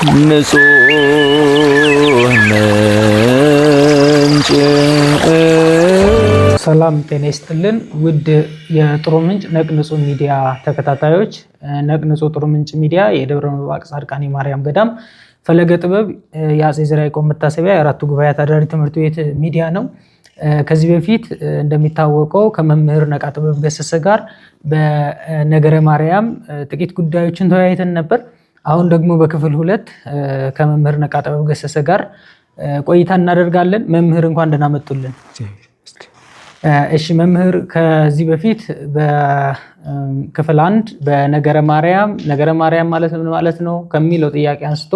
ንጹህ ምንጭ። ሰላም ጤና ይስጥልን ውድ የጥሩ ምንጭ ነቅንጹህ ሚዲያ ተከታታዮች፣ ነቅንጹህ ጥሩ ምንጭ ሚዲያ የደብረ ምጥማቅ ጻድቃኔ ማርያም ገዳም ፈለገ ጥበብ የአፄ ዘርዓ ያዕቆብ መታሰቢያ የአራቱ ጉባኤያት አዳሪ ትምህርት ቤት ሚዲያ ነው። ከዚህ በፊት እንደሚታወቀው ከመምህር ነቃ ጥበብ ገሰሰ ጋር በነገረ ማርያም ጥቂት ጉዳዮችን ተወያይተን ነበር። አሁን ደግሞ በክፍል 2 ከመምህር ነቃ ጥበብ ገሰሰ ጋር ቆይታ እናደርጋለን። መምህር እንኳን ደህና መጡልን። እሺ መምህር፣ ከዚህ በፊት በክፍል 1 በነገረ ማርያም ማለት ምን ማለት ነው ከሚለው ጥያቄ አንስቶ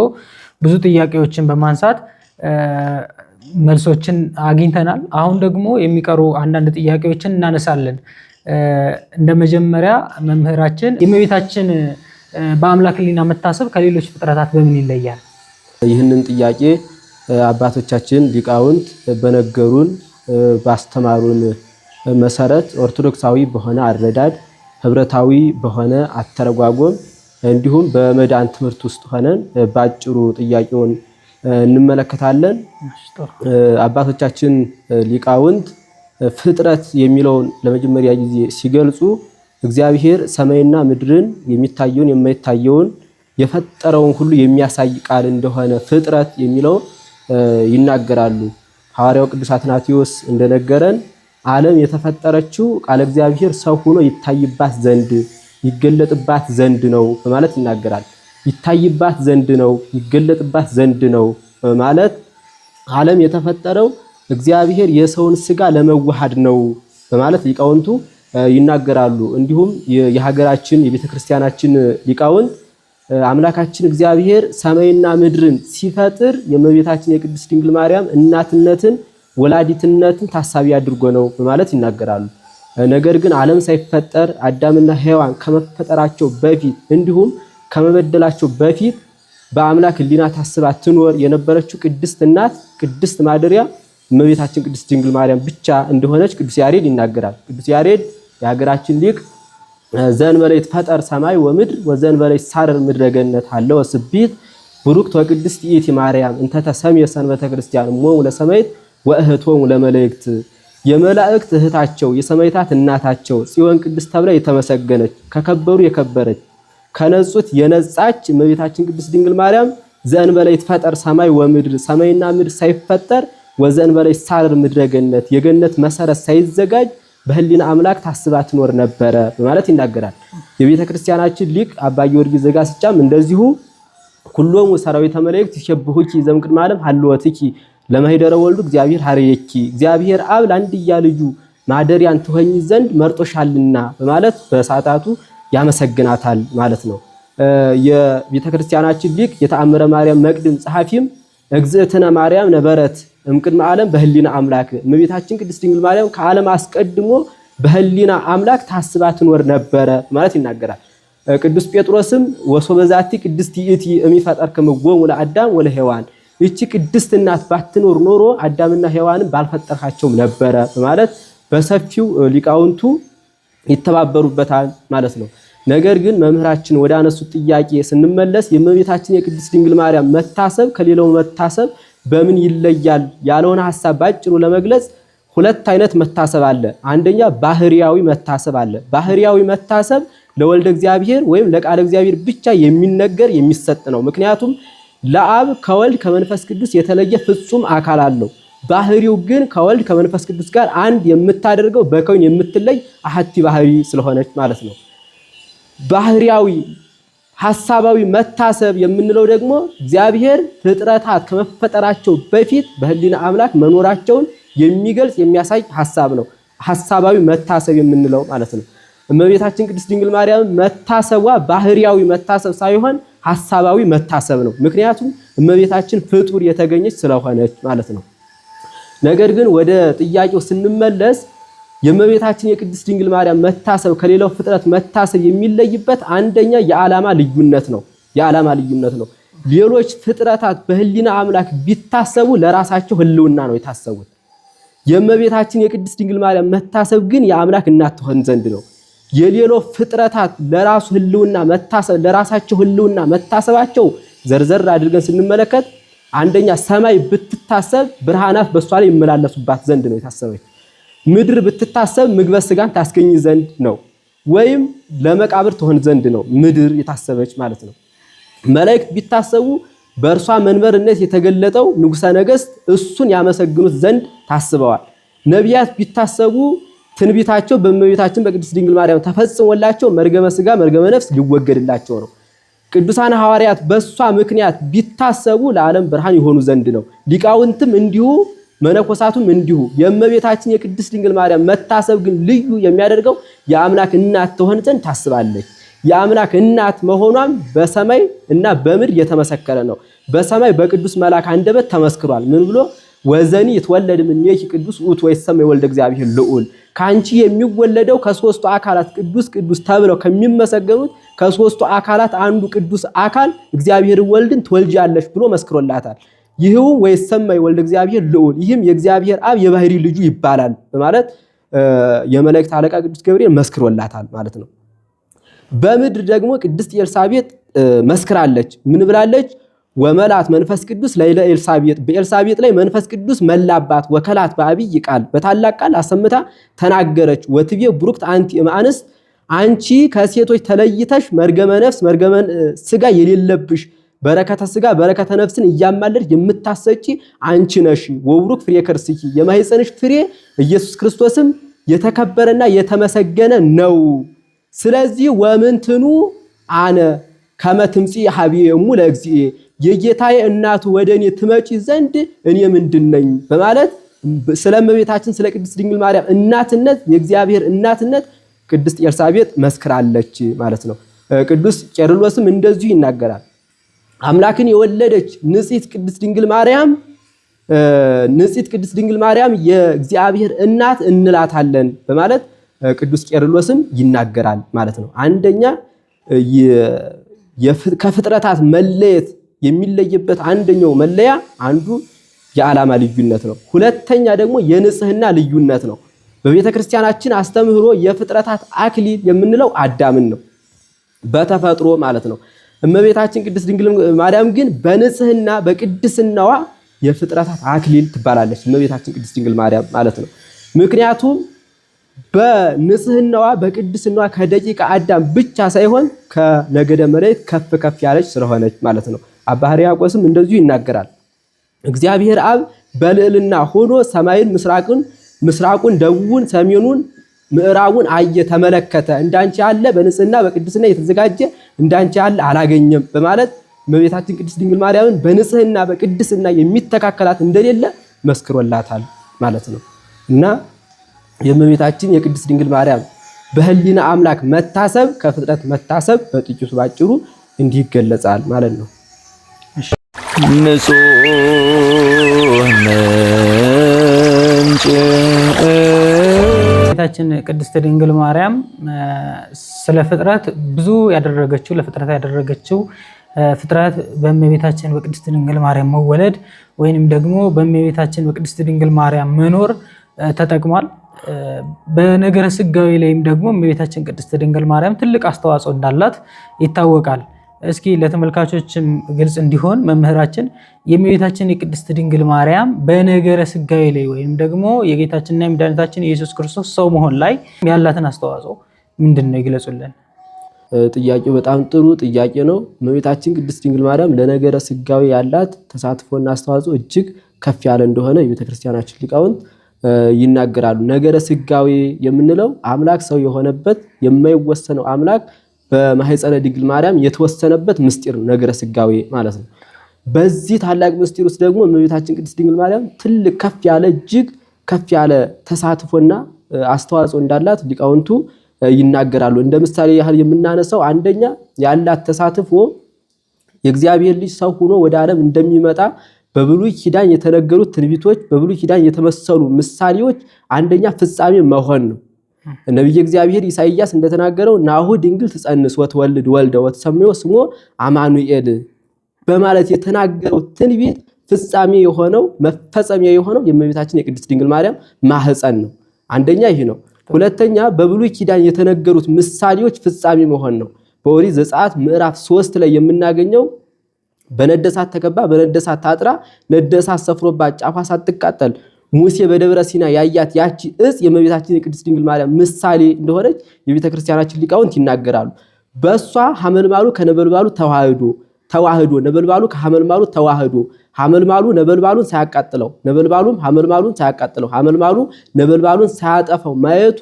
ብዙ ጥያቄዎችን በማንሳት መልሶችን አግኝተናል። አሁን ደግሞ የሚቀሩ አንዳንድ ጥያቄዎችን እናነሳለን። እንደ መጀመሪያ መምህራችን የእመቤታችን በአምላክ ሕሊና መታሰብ ከሌሎች ፍጥረታት በምን ይለያል? ይህንን ጥያቄ አባቶቻችን ሊቃውንት በነገሩን ባስተማሩን መሰረት ኦርቶዶክሳዊ በሆነ አረዳድ፣ ህብረታዊ በሆነ አተረጓጎም እንዲሁም በመዳን ትምህርት ውስጥ ሆነን ባጭሩ ጥያቄውን እንመለከታለን። አባቶቻችን ሊቃውንት ፍጥረት የሚለውን ለመጀመሪያ ጊዜ ሲገልጹ እግዚአብሔር ሰማይና ምድርን የሚታየውን የማይታየውን የፈጠረውን ሁሉ የሚያሳይ ቃል እንደሆነ ፍጥረት የሚለው ይናገራሉ። ሐዋርያው ቅዱስ አትናቴዎስ እንደነገረን ዓለም የተፈጠረችው ቃለ እግዚአብሔር ሰው ሆኖ ይታይባት ዘንድ ይገለጥባት ዘንድ ነው በማለት ይናገራል። ይታይባት ዘንድ ነው፣ ይገለጥባት ዘንድ ነው ማለት ዓለም የተፈጠረው እግዚአብሔር የሰውን ስጋ ለመዋሃድ ነው በማለት ሊቃውንቱ ይናገራሉ። እንዲሁም የሀገራችን የቤተክርስቲያናችን ሊቃውንት አምላካችን እግዚአብሔር ሰማይና ምድርን ሲፈጥር የእመቤታችን የቅድስት ድንግል ማርያም እናትነትን ወላዲትነትን ታሳቢ አድርጎ ነው በማለት ይናገራሉ። ነገር ግን ዓለም ሳይፈጠር አዳምና ሔዋን ከመፈጠራቸው በፊት እንዲሁም ከመበደላቸው በፊት በአምላክ ሕሊና ታስባ ትኖር የነበረችው ቅድስት እናት ቅድስት ማደሪያ እመቤታችን ቅድስት ድንግል ማርያም ብቻ እንደሆነች ቅዱስ ያሬድ ይናገራል። ቅዱስ ያሬድ የሀገራችን ሊቅ ዘእንበለ ይትፈጠር ሰማይ ወምድር ወዘእንበለ ይሳረር ምድረ ገነት አለው ስቢት ቡሩክት ወቅድስት ይእቲ ማርያም እንተ ተሰምየ ሰንበተ ክርስቲያን እሞሙ ለሰማዕት ወእህቶሙ ለመላእክት። የመላእክት እህታቸው የሰማዕታት እናታቸው ጽዮን ቅድስት ተብላ የተመሰገነች ከከበሩ የከበረች ከነጹት የነጻች እመቤታችን ቅድስት ድንግል ማርያም ዘእንበለ ይትፈጠር ሰማይ ወምድር ሰማይና ምድር ሳይፈጠር ወዘእንበለ ይሳረር ምድረ ገነት የገነት መሰረት ሳይዘጋጅ በሕሊና አምላክ ታስባ ትኖር ነበረ በማለት ይናገራል። የቤተ ክርስቲያናችን ሊቅ አባ ጊዮርጊስ ዘጋስጫም እንደዚሁ ኩሎሙ ሰራዊተ መላእክት ይሸብሁኪ ዘእምቅድመ ዓለም ሀልወትኪ ለማኅደረ ወልዱ እግዚአብሔር ሀረየኪ እግዚአብሔር አብ ለአንድያ ልጁ ማደሪያን ትሆኚ ዘንድ መርጦሻልና በማለት በሰዓታቱ ያመሰግናታል ማለት ነው። የቤተ ክርስቲያናችን ሊቅ የተአምረ ማርያም መቅድም ጸሐፊም እግዝእትነ ማርያም ነበረት እምቅድመ ዓለም በሕሊና አምላክ እመቤታችን ቅድስት ድንግል ማርያም ከዓለም አስቀድሞ በሕሊና አምላክ ታስባ ትኖር ነበረ ማለት ይናገራል። ቅዱስ ጴጥሮስም ወሶበዛቲ ቅድስት ይእቲ እሚፈጠርክምዎሙ ለአዳም ወለሔዋን ይቺ ቅድስት እናት ባትኖር ኖሮ አዳምና ሔዋንን ባልፈጠርካቸውም ነበረ በማለት በሰፊው ሊቃውንቱ ይተባበሩበታል ማለት ነው። ነገር ግን መምህራችን ወደ አነሱት ጥያቄ ስንመለስ የእመቤታችን የቅድስት ድንግል ማርያም መታሰብ ከሌላው መታሰብ በምን ይለያል ያለውን ሐሳብ ባጭሩ ለመግለጽ 2 አይነት መታሰብ አለ። አንደኛ ባህሪያዊ መታሰብ አለ። ባህሪያዊ መታሰብ ለወልደ እግዚአብሔር ወይም ለቃለ እግዚአብሔር ብቻ የሚነገር የሚሰጥ ነው። ምክንያቱም ለአብ ከወልድ ከመንፈስ ቅዱስ የተለየ ፍጹም አካል አለው። ባህሪው ግን ከወልድ ከመንፈስ ቅዱስ ጋር አንድ የምታደርገው በከውን የምትለይ አሐቲ ባህሪ ስለሆነች ማለት ነው። ባህሪያዊ ሐሳባዊ መታሰብ የምንለው ደግሞ እግዚአብሔር ፍጥረታት ከመፈጠራቸው በፊት በሕሊና አምላክ መኖራቸውን የሚገልጽ የሚያሳይ ሐሳብ ነው። ሐሳባዊ መታሰብ የምንለው ማለት ነው። እመቤታችን ቅድስት ድንግል ማርያም መታሰቧ ባህሪያዊ መታሰብ ሳይሆን ሐሳባዊ መታሰብ ነው። ምክንያቱም እመቤታችን ፍጡር የተገኘች ስለሆነች ማለት ነው። ነገር ግን ወደ ጥያቄው ስንመለስ የእመቤታችን የቅድስት ድንግል ማርያም መታሰብ ከሌላው ፍጥረት መታሰብ የሚለይበት አንደኛ የዓላማ ልዩነት ነው። የዓላማ ልዩነት ነው። ሌሎች ፍጥረታት በሕሊና አምላክ ቢታሰቡ ለራሳቸው ህልውና ነው የታሰቡት። የእመቤታችን የቅድስት ድንግል ማርያም መታሰብ ግን የአምላክ እናት ትሆን ዘንድ ነው። የሌሎ ፍጥረታት ለራሱ ህልውና መታሰብ ለራሳቸው ህልውና መታሰባቸው ዘርዘር አድርገን ስንመለከት አንደኛ ሰማይ ብትታሰብ ብርሃናት በሷ ላይ ይመላለሱባት ዘንድ ነው የታሰበች። ምድር ብትታሰብ ምግበ ስጋን ታስገኝ ዘንድ ነው፣ ወይም ለመቃብር ትሆን ዘንድ ነው ምድር የታሰበች ማለት ነው። መላእክት ቢታሰቡ በእርሷ መንበርነት የተገለጠው ንጉሠ ነገሥት እሱን ያመሰግኑት ዘንድ ታስበዋል። ነቢያት ቢታሰቡ ትንቢታቸው በእመቤታችን በቅድስት ድንግል ማርያም ተፈጽሞላቸው መርገመ ስጋ መርገመ ነፍስ ሊወገድላቸው ነው። ቅዱሳን ሐዋርያት በሷ ምክንያት ቢታሰቡ ለዓለም ብርሃን ይሆኑ ዘንድ ነው። ሊቃውንትም እንዲሁ መነኮሳቱም እንዲሁ። የእመቤታችን የቅድስት ድንግል ማርያም መታሰብ ግን ልዩ የሚያደርገው የአምላክ እናት ትሆን ዘንድ ታስባለች። የአምላክ እናት መሆኗም በሰማይ እና በምድር የተመሰከረ ነው። በሰማይ በቅዱስ መልአክ አንደበት ተመስክሯል። ምን ብሎ? ወዘኒ ይትወለድ እምኔኪ ቅዱስ ውእቱ ወይሰመይ ወልደ እግዚአብሔር ልዑል፣ ካንቺ የሚወለደው ከሶስቱ አካላት ቅዱስ ቅዱስ ተብለው ከሚመሰገኑት ከሶስቱ አካላት አንዱ ቅዱስ አካል እግዚአብሔር ወልድን ትወልጃለሽ ብሎ መስክሮላታል። ይህም ወይሰመይ ወልደ እግዚአብሔር ልዑል፣ ይህም የእግዚአብሔር አብ የባህሪ ልጁ ይባላል በማለት የመላእክት አለቃ ቅዱስ ገብርኤል መስክሮላታል ማለት ነው። በምድር ደግሞ ቅድስት ኤልሳቤጥ መስክራለች። ምን ብላለች? ወመላት መንፈስ ቅዱስ ለይለ ኤልሳቤጥ፣ በኤልሳቤጥ ላይ መንፈስ ቅዱስ መላባት። ወከላት በአብይ ቃል፣ በታላቅ ቃል አሰምታ ተናገረች። ወትቤ ቡሩክት አንቲ እምአንስት፣ አንቺ ከሴቶች ተለይተሽ መርገመ ነፍስ መርገመ ስጋ የሌለብሽ በረከተ ስጋ በረከተ ነፍስን እያማለድሽ የምታሰጪ አንቺ ነሽ። ወቡሩክ ፍሬ ከርስኪ፣ የማኅፀንሽ ፍሬ ኢየሱስ ክርስቶስም የተከበረና የተመሰገነ ነው። ስለዚህ ወምንትኑ አነ ከመ ትምጽእ ኀቤሙ ለእግዚእ፣ የጌታዬ እናቱ ወደኔ ትመጪ ዘንድ እኔ ምንድነኝ በማለት ስለ እመቤታችን ስለ ቅድስት ድንግል ማርያም እናትነት የእግዚአብሔር እናትነት ቅድስት ኤልሳቤጥ መስክራለች ማለት ነው። ቅዱስ ቄርሎስም እንደዚሁ ይናገራል። አምላክን የወለደች ንጽሕት ቅድስት ድንግል ማርያም የእግዚአብሔር እናት እንላታለን በማለት ቅዱስ ቄርሎስም ይናገራል ማለት ነው። አንደኛ ከፍጥረታት መለየት የሚለይበት አንደኛው መለያ አንዱ የዓላማ ልዩነት ነው። ሁለተኛ ደግሞ የንጽህና ልዩነት ነው። በቤተ ክርስቲያናችን አስተምህሮ የፍጥረታት አክሊል የምንለው አዳምን ነው በተፈጥሮ ማለት ነው። እመቤታችን ቅድስት ድንግል ማርያም ግን በንጽህና በቅድስናዋ የፍጥረታት አክሊል ትባላለች እመቤታችን ቅድስት ድንግል ማርያም ማለት ነው። ምክንያቱም በንጽህናዋ በቅድስናዋ ከደቂቀ አዳም ብቻ ሳይሆን ከነገደ መላእክት ከፍ ከፍ ያለች ስለሆነች ማለት ነው። አባ ሕርያቆስም እንደዚሁ ይናገራል። እግዚአብሔር አብ በልዕልና ሆኖ ሰማይን ምስራቁን ደቡቡን ሰሜኑን ምዕራቡን አየ ተመለከተ፣ እንዳንቺ ያለ በንጽህና በቅድስና የተዘጋጀ እንዳንቺ ያለ አላገኘም በማለት እመቤታችን ቅድስት ድንግል ማርያምን በንጽህና በቅድስና የሚተካከላት እንደሌለ መስክሮላታል ማለት ነው። እና የእመቤታችን የቅድስት ድንግል ማርያም በህሊና አምላክ መታሰብ ከፍጥረት መታሰብ በጥቂቱ ባጭሩ እንዲህ ይገለጻል ማለት ነው። ንጹሕ ምንጭ እመቤታችን ቅድስት ድንግል ማርያም ስለ ፍጥረት ብዙ ያደረገችው ለፍጥረት ያደረገችው ፍጥረት በእመቤታችን በቅድስት ድንግል ማርያም መወለድ ወይንም ደግሞ በእመቤታችን በቅድስት ድንግል ማርያም መኖር ተጠቅሟል። በነገረ ስጋዊ ላይም ደግሞ እመቤታችን ቅድስት ድንግል ማርያም ትልቅ አስተዋጽኦ እንዳላት ይታወቃል። እስኪ ለተመልካቾችም ግልጽ እንዲሆን መምህራችን የእመቤታችን የቅድስት ድንግል ማርያም በነገረ ስጋዊ ላይ ወይም ደግሞ የጌታችንና የመድኃኒታችን የኢየሱስ ክርስቶስ ሰው መሆን ላይ ያላትን አስተዋጽኦ ምንድነው ይግለጹልን? ጥያቄው በጣም ጥሩ ጥያቄ ነው። እመቤታችን ቅድስት ድንግል ማርያም ለነገረ ስጋዊ ያላት ተሳትፎና አስተዋጽኦ እጅግ ከፍ ያለ እንደሆነ የቤተክርስቲያናችን ሊቃውንት ይናገራሉ። ነገረ ስጋዊ የምንለው አምላክ ሰው የሆነበት የማይወሰነው አምላክ በማኅፀነ ድንግል ማርያም የተወሰነበት ምስጢር ነው ነገረ ስጋዊ ማለት ነው። በዚህ ታላቅ ምስጢር ውስጥ ደግሞ እመቤታችን ቅድስት ድንግል ማርያም ትልቅ ከፍ ያለ እጅግ ከፍ ያለ ተሳትፎና አስተዋጽኦ እንዳላት ሊቃውንቱ ይናገራሉ። እንደ ምሳሌ ያህል የምናነሳው አንደኛ ያላት ተሳትፎ የእግዚአብሔር ልጅ ሰው ሆኖ ወደ ዓለም እንደሚመጣ በብሉይ ኪዳን የተነገሩት ትንቢቶች በብሉይ ኪዳን የተመሰሉ ምሳሌዎች አንደኛ ፍጻሜ መሆን ነው። ነብዩ እግዚአብሔር ኢሳይያስ እንደተናገረው ናሁ ድንግል ትጸንስ ወትወልድ ወልደ ወትሰምዮ ስሞ አማኑኤል በማለት የተናገረው ትንቢት ፍጻሜ የሆነው መፈጸሚያ የሆነው የእመቤታችን የቅድስት ድንግል ማርያም ማህፀን ነው። አንደኛ ይሄ ነው። ሁለተኛ በብሉይ ኪዳን የተነገሩት ምሳሌዎች ፍጻሜ መሆን ነው። በኦሪት ዘጸአት ምዕራፍ 3 ላይ የምናገኘው በነደሳት ተከባ በነደሳት ታጥራ ነደሳት ሰፍሮባት ጫፏ ሳትቃጠል ሙሴ በደብረ ሲና ያያት ያቺ እጽ የእመቤታችን የቅድስት ድንግል ማርያም ምሳሌ እንደሆነች የቤተክርስቲያናችን ሊቃውንት ይናገራሉ። በሷ ሐመልማሉ ከነበልባሉ ተዋህዶ ነበልባሉ ከሐመልማሉ ተዋህዶ ሐመልማሉ ነበልባሉን ሳያቃጥለው ነበልባሉም ሐመልማሉን ሳያቃጥለው ሐመልማሉ ነበልባሉን ሳያጠፋው ማየቱ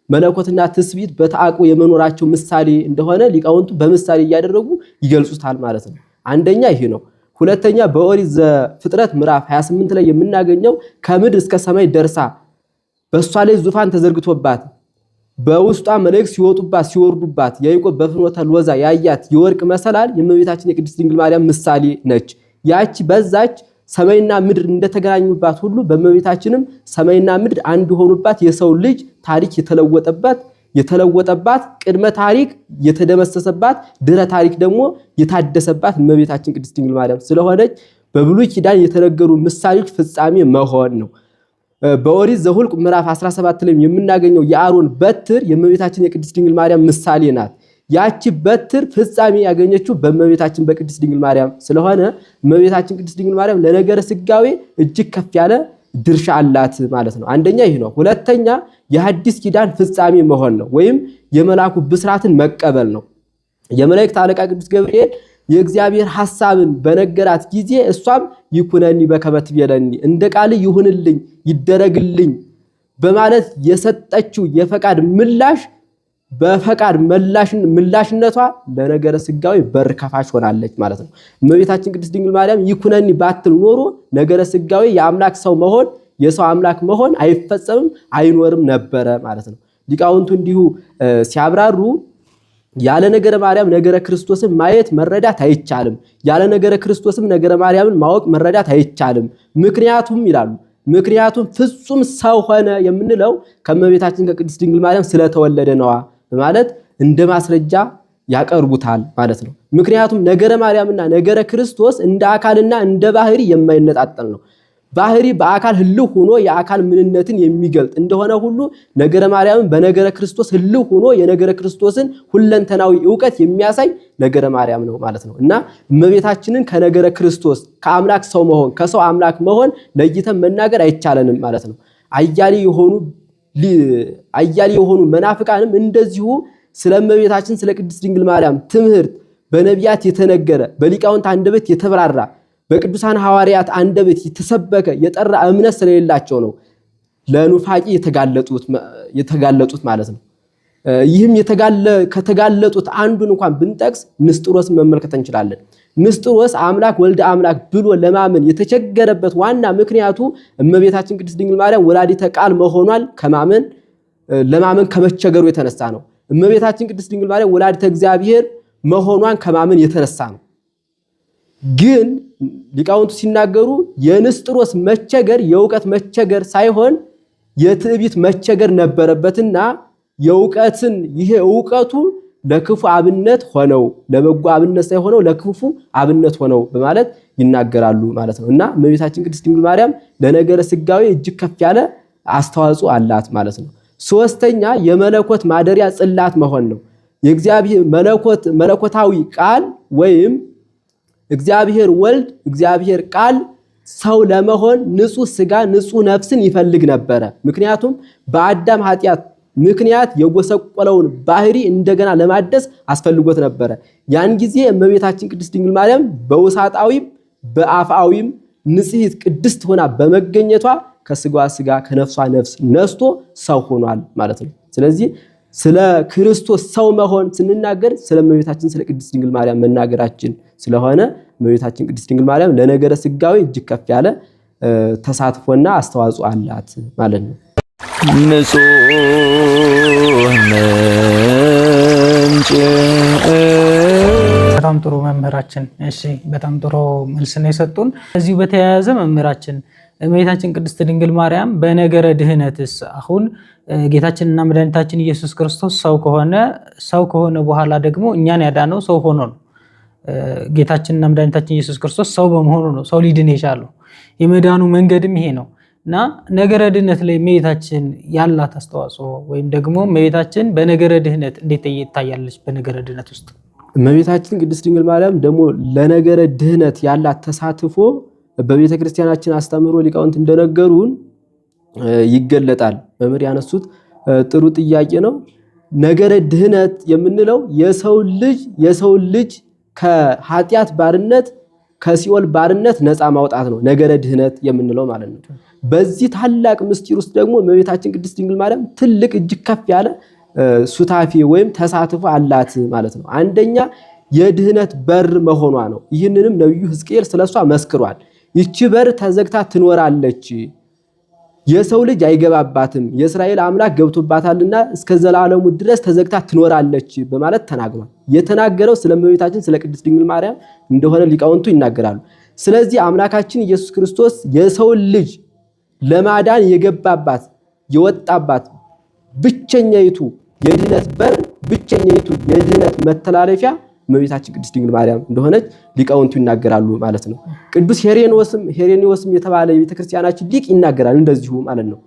መለኮትና ትስብእት በተአቅቦ የመኖራቸው ምሳሌ እንደሆነ ሊቃውንቱ በምሳሌ እያደረጉ ይገልጹታል ማለት ነው። አንደኛ ይሄ ነው። ሁለተኛ በኦሪት ዘፍጥረት ምዕራፍ 28 ላይ የምናገኘው ከምድር እስከ ሰማይ ደርሳ በሷ ላይ ዙፋን ተዘርግቶባት በውስጧ መላእክት ሲወጡባት ሲወርዱባት ያዕቆብ በፍኖተ ሎዛ ያያት የወርቅ መሰላል የእመቤታችን የቅድስት ድንግል ማርያም ምሳሌ ነች። ያቺ በዛች ሰማይና ምድር እንደተገናኙባት ሁሉ በእመቤታችንም ሰማይና ምድር አንድ ሆኑባት የሰው ልጅ ታሪክ የተለወጠባት ቅድመ ታሪክ የተደመሰሰባት ድህረ ታሪክ ደግሞ የታደሰባት እመቤታችን ቅድስት ድንግል ማርያም ስለሆነች በብሉይ ኪዳን የተነገሩ ምሳሌዎች ፍጻሜ መሆን ነው። በኦሪት ዘኍልቍ ምዕራፍ 17 ላይ የምናገኘው የአሮን በትር የእመቤታችን የቅድስት ድንግል ማርያም ምሳሌ ናት። ያቺ በትር ፍጻሜ ያገኘችው በእመቤታችን በቅድስት ድንግል ማርያም ስለሆነ እመቤታችን ቅድስት ድንግል ማርያም ለነገረ ስጋዌ እጅግ ከፍ ያለ ድርሻ አላት ማለት ነው። አንደኛ ይህ ነው። ሁለተኛ የሐዲስ ኪዳን ፍጻሜ መሆን ነው፣ ወይም የመላኩ ብስራትን መቀበል ነው። የመላእክት አለቃ ቅዱስ ገብርኤል የእግዚአብሔር ሐሳብን በነገራት ጊዜ እሷም ይኩነኒ በከመ ትቤለኒ እንደ ቃል ይሁንልኝ ይደረግልኝ በማለት የሰጠችው የፈቃድ ምላሽ በፈቃድ ምላሽነቷ ለነገረ ስጋዌ በር ከፋች ሆናለች ማለት ነው። እመቤታችን ቅድስት ድንግል ማርያም ይኩነኒ ባትል ኖሮ ነገረ ስጋዌ የአምላክ ሰው መሆን የሰው አምላክ መሆን አይፈጸምም አይኖርም ነበረ ማለት ነው። ሊቃውንቱ እንዲሁ ሲያብራሩ ያለ ነገረ ማርያም ነገረ ክርስቶስን ማየት መረዳት አይቻልም፣ ያለ ነገረ ክርስቶስም ነገረ ማርያምን ማወቅ መረዳት አይቻልም። ምክንያቱም ይላሉ ምክንያቱም ፍጹም ሰው ሆነ የምንለው ከእመቤታችን ከቅድስት ድንግል ማርያም ስለተወለደ ነዋ በማለት እንደ ማስረጃ ያቀርቡታል ማለት ነው። ምክንያቱም ነገረ ማርያምና ነገረ ክርስቶስ እንደ አካልና እንደ ባህሪ የማይነጣጠል ነው። ባህሪ በአካል ህልው ሆኖ የአካል ምንነትን የሚገልጥ እንደሆነ ሁሉ ነገረ ማርያምን በነገረ ክርስቶስ ህልው ሆኖ የነገረ ክርስቶስን ሁለንተናዊ ዕውቀት የሚያሳይ ነገረ ማርያም ነው ማለት ነው። እና እመቤታችንን ከነገረ ክርስቶስ ከአምላክ ሰው መሆን ከሰው አምላክ መሆን ለይተን መናገር አይቻለንም ማለት ነው። አያሌ የሆኑ መናፍቃንም እንደዚሁ ስለ እመቤታችን ስለ ቅድስት ድንግል ማርያም ትምህርት በነቢያት የተነገረ በሊቃውንት አንደበት የተብራራ በቅዱሳን ሐዋርያት አንደበት የተሰበከ የጠራ እምነት ስለሌላቸው ነው ለኑፋቂ የተጋለጡት ማለት ነው። ይህም ከተጋለጡት አንዱን እንኳን ብንጠቅስ ንስጥሮስን መመልከት እንችላለን። ንስጥሮስ አምላክ ወልደ አምላክ ብሎ ለማመን የተቸገረበት ዋና ምክንያቱ እመቤታችን ቅድስት ድንግል ማርያም ወላዲተ ቃል መሆኗን ለማመን ከመቸገሩ የተነሳ ነው። እመቤታችን ቅድስት ድንግል ማርያም ወላዲተ እግዚአብሔር መሆኗን ከማመን የተነሳ ነው። ግን ሊቃውንቱ ሲናገሩ የንስጥሮስ መቸገር የእውቀት መቸገር ሳይሆን የትዕቢት መቸገር ነበረበትና ይሄ ዕውቀቱ ለክፉ አብነት ሆነው ለበጎ አብነት ሳይሆነው ለክፉ አብነት ሆነው በማለት ይናገራሉ ማለት ነው። እና እመቤታችን ቅድስት ድንግል ማርያም ለነገረ ስጋዌ እጅግ ከፍ ያለ አስተዋጽኦ አላት ማለት ነው። ሶስተኛ የመለኮት ማደሪያ ጽላት መሆን ነው። የእግዚአብሔር መለኮታዊ ቃል ወይም እግዚአብሔር ወልድ እግዚአብሔር ቃል ሰው ለመሆን ንጹህ ስጋ ንጹህ ነፍስን ይፈልግ ነበረ። ምክንያቱም በአዳም ኃጢአት ምክንያት የጎሰቆለውን ባህሪ እንደገና ለማደስ አስፈልጎት ነበረ። ያን ጊዜ እመቤታችን ቅድስት ድንግል ማርያም በውሳጣዊም በአፍአዊም ንጽሕት ቅድስት ሆና በመገኘቷ ከስጋዋ ስጋ ከነፍሷ ነፍስ ነስቶ ሰው ሆኗል ማለት ነው። ስለዚህ ስለ ክርስቶስ ሰው መሆን ስንናገር ስለ እመቤታችን ስለ ቅድስት ድንግል ማርያም መናገራችን ስለሆነ እመቤታችን ቅድስት ድንግል ማርያም ለነገረ ስጋዌ እጅግ ከፍ ያለ ተሳትፎና አስተዋጽኦ አላት ማለት ነው። ንጹሕ ምንጭ በጣም ጥሩ መምህራችን። እሺ በጣም ጥሩ መልስ ነው የሰጡን። እዚሁ በተያያዘ መምህራችን እመቤታችን ቅድስት ድንግል ማርያም በነገረ ድህነትስ አሁን ጌታችንና መድኃኒታችን ኢየሱስ ክርስቶስ ሰው ከሆነ በኋላ ደግሞ እኛን ያዳነው ሰው ሆኖ ነው። ጌታችንና መድኃኒታችን ኢየሱስ ክርስቶስ ሰው በመሆኑ ነው ሰው ሊድን የቻለው። የመዳኑ መንገድም ይሄ ነው እና ነገረ ድህነት ላይ እመቤታችን ያላት አስተዋጽኦ ወይም ደግሞ እመቤታችን በነገረ ድህነት እንዴት ትታያለች? በነገረ ድህነት ውስጥ እመቤታችን ቅድስት ድንግል ማርያም ደግሞ ለነገረ ድህነት ያላት ተሳትፎ በቤተ ክርስቲያናችን አስተምሮ ሊቃውንት እንደነገሩን ይገለጣል። መምህር ያነሱት ጥሩ ጥያቄ ነው። ነገረ ድህነት የምንለው የሰው ልጅ ከኃጢአት ባርነት ከሲኦል ባርነት ነፃ ማውጣት ነው ነገረ ድህነት የምንለው ማለት ነው። በዚህ ታላቅ ምስጢር ውስጥ ደግሞ እመቤታችን ቅድስት ድንግል ማርያም ትልቅ እጅግ ከፍ ያለ ሱታፊ ወይም ተሳትፎ አላት ማለት ነው። አንደኛ የድህነት በር መሆኗ ነው። ይህንንም ነብዩ ሕዝቅኤል ስለሷ መስክሯል። ይቺ በር ተዘግታ ትኖራለች፣ የሰው ልጅ አይገባባትም፣ የእስራኤል አምላክ ገብቶባታልና እስከ ዘላለሙ ድረስ ተዘግታ ትኖራለች በማለት ተናግሯል። የተናገረው ስለ እመቤታችን ስለ ቅድስት ድንግል ማርያም እንደሆነ ሊቃውንቱ ይናገራሉ። ስለዚህ አምላካችን ኢየሱስ ክርስቶስ የሰው ልጅ ለማዳን የገባባት የወጣባት ብቸኛይቱ የድህነት በር ብቸኛይቱ የድህነት መተላለፊያ እመቤታችን ቅድስት ድንግል ማርያም እንደሆነች ሊቃውንቱ ይናገራሉ ማለት ነው። ቅዱስ ሄሬኔዎስም የተባለ የቤተክርስቲያናችን ሊቅ ይናገራል እንደዚሁ ማለት ነው።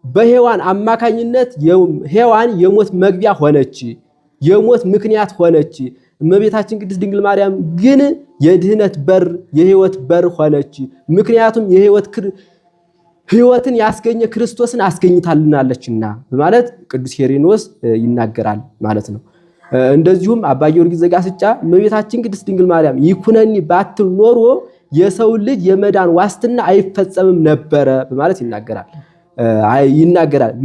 በሔዋን አማካኝነት ሔዋን የሞት መግቢያ ሆነች፣ የሞት ምክንያት ሆነች። እመቤታችን ቅድስት ድንግል ማርያም ግን የድህነት በር የህይወት በር ሆነች። ምክንያቱም ህይወትን ያስገኘ ክርስቶስን አስገኝታልናለችና በማለት ቅዱስ ሄሬኔዎስ ይናገራል ማለት ነው። እንደዚሁም አባ ጊዮርጊስ ዘጋስጫ እመቤታችን ቅድስት ድንግል ማርያም ይኩነኒ ባትል ኖሮ የሰው ልጅ የመዳን ዋስትና አይፈጸምም ነበረ በማለት ይናገራል።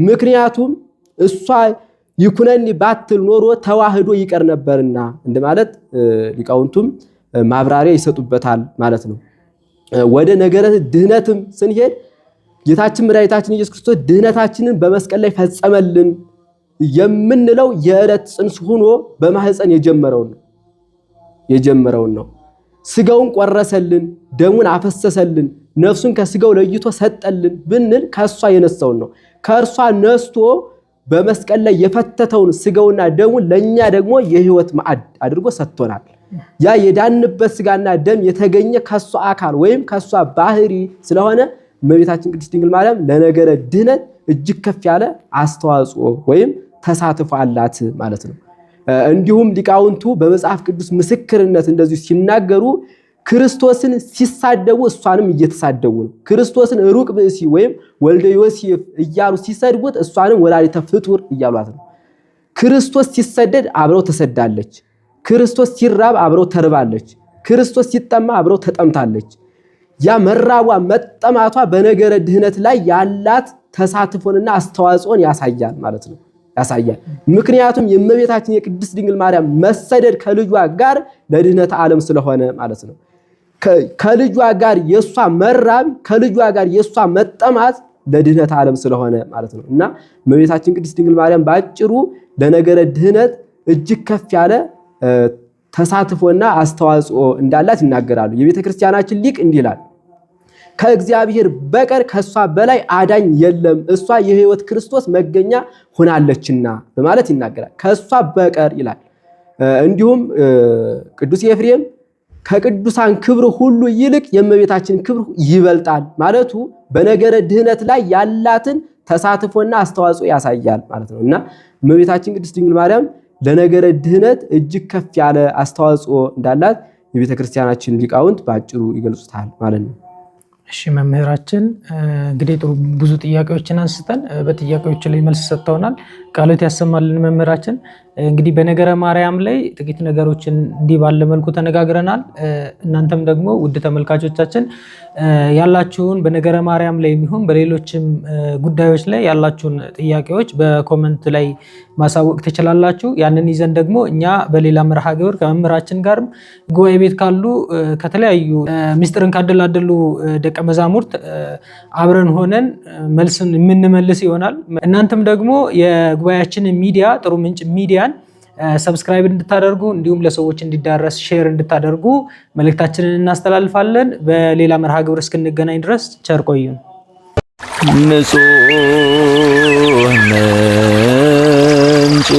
ምክንያቱም እሷ ይኩነኒ ባትል ኖሮ ተዋህዶ ይቀር ነበርና እንደማለት ሊቃውንቱም ማብራሪያ ይሰጡበታል ማለት ነው። ወደ ነገረ ድህነትም ስንሄድ ጌታችን መድኃኒታችን ኢየሱስ ክርስቶስ ድህነታችንን በመስቀል ላይ ፈጸመልን የምንለው የዕለት ጽንስ ሆኖ በማህፀን የጀመረውን ነው። ስጋውን ቆረሰልን፣ ደሙን አፈሰሰልን፣ ነፍሱን ከስጋው ለይቶ ሰጠልን ብንል ከሷ የነሳውን ነው። ከእርሷ ነስቶ በመስቀል ላይ የፈተተውን ስጋውና ደሙን ለኛ ደግሞ የህይወት ማዕድ አድርጎ ሰጥቶናል። ያ የዳንበት ስጋና ደም የተገኘ ከሷ አካል ወይም ከሷ ባህሪ ስለሆነ እመቤታችን ቅድስት ድንግል ማርያም ለነገረ ድህነት እጅግ ከፍ ያለ አስተዋጽኦ ወይም ተሳትፎ አላት ማለት ነው። እንዲሁም ሊቃውንቱ በመጽሐፍ ቅዱስ ምስክርነት እንደዚሁ ሲናገሩ ክርስቶስን ሲሳደቡ እሷንም እየተሳደቡ ነው። ክርስቶስን ሩቅ ብእሲ ወይም ወልደ ዮሴፍ እያሉ ሲሰድቡት እሷንም ወላዲተ ፍጡር እያሏት ነው። ክርስቶስ ሲሰደድ አብረው ተሰዳለች። ክርስቶስ ሲራብ አብረው ተርባለች። ክርስቶስ ሲጠማ አብረው ተጠምታለች። ያ መራቧ መጠማቷ በነገረ ድህነት ላይ ያላት ተሳትፎንና አስተዋጽኦን ያሳያል ማለት ነው። ምክንያቱም የእመቤታችን የቅድስት ድንግል ማርያም መሰደድ ከልጇ ጋር ለድህነት ዓለም ስለሆነ ማለት ነው። ከልጇ ጋር የሷ መራብ ከልጇ ጋር የሷ መጠማት ለድህነት ዓለም ስለሆነ ማለት ነው። እና እመቤታችን ቅድስት ድንግል ማርያም ባጭሩ ለነገረ ድህነት እጅግ ከፍ ያለ ተሳትፎና አስተዋጽኦ እንዳላት ይናገራሉ። የቤተ ክርስቲያናችን ሊቅ እንዲህ ይላል፣ ከእግዚአብሔር በቀር ከሷ በላይ አዳኝ የለም፣ እሷ የሕይወት ክርስቶስ መገኛ ሆናለችና በማለት ይናገራል። ከሷ በቀር ይላል። እንዲሁም ቅዱስ ኤፍሬም ከቅዱሳን ክብር ሁሉ ይልቅ የእመቤታችን ክብር ይበልጣል ማለቱ በነገረ ድህነት ላይ ያላትን ተሳትፎና አስተዋጽኦ ያሳያል ማለት ነው። እና እመቤታችን ቅድስት ድንግል ማርያም ለነገረ ድህነት እጅግ ከፍ ያለ አስተዋጽኦ እንዳላት የቤተ ክርስቲያናችን ሊቃውንት በአጭሩ ይገልጹታል ማለት ነው። እሺ መምህራችን እንግዲህ ጥሩ ብዙ ጥያቄዎችን አንስተን በጥያቄዎች ላይ መልስ ሰጥተውናል። ቃሎት ያሰማልን መምህራችን። እንግዲህ በነገረ ማርያም ላይ ጥቂት ነገሮችን እንዲህ ባለ መልኩ ተነጋግረናል። እናንተም ደግሞ ውድ ተመልካቾቻችን ያላችሁን በነገረ ማርያም ላይ የሚሆን በሌሎችም ጉዳዮች ላይ ያላችሁን ጥያቄዎች በኮመንት ላይ ማሳወቅ ትችላላችሁ። ያንን ይዘን ደግሞ እኛ በሌላ መርሃ ግብር ከመምህራችን ጋርም ጉባኤ ቤት ካሉ ከተለያዩ ምስጢርን ካደላደሉ ደቀ መዛሙርት አብረን ሆነን መልስን የምንመልስ ይሆናል። እናንተም ደግሞ የጉባኤያችን ሚዲያ ጥሩ ምንጭ ሚዲያን ሰብስክራይብ እንድታደርጉ እንዲሁም ለሰዎች እንዲዳረስ ሼር እንድታደርጉ መልእክታችንን እናስተላልፋለን። በሌላ መርሃ ግብር እስክንገናኝ ድረስ ቸር ቆዩን። ንጹሕ ምንጭ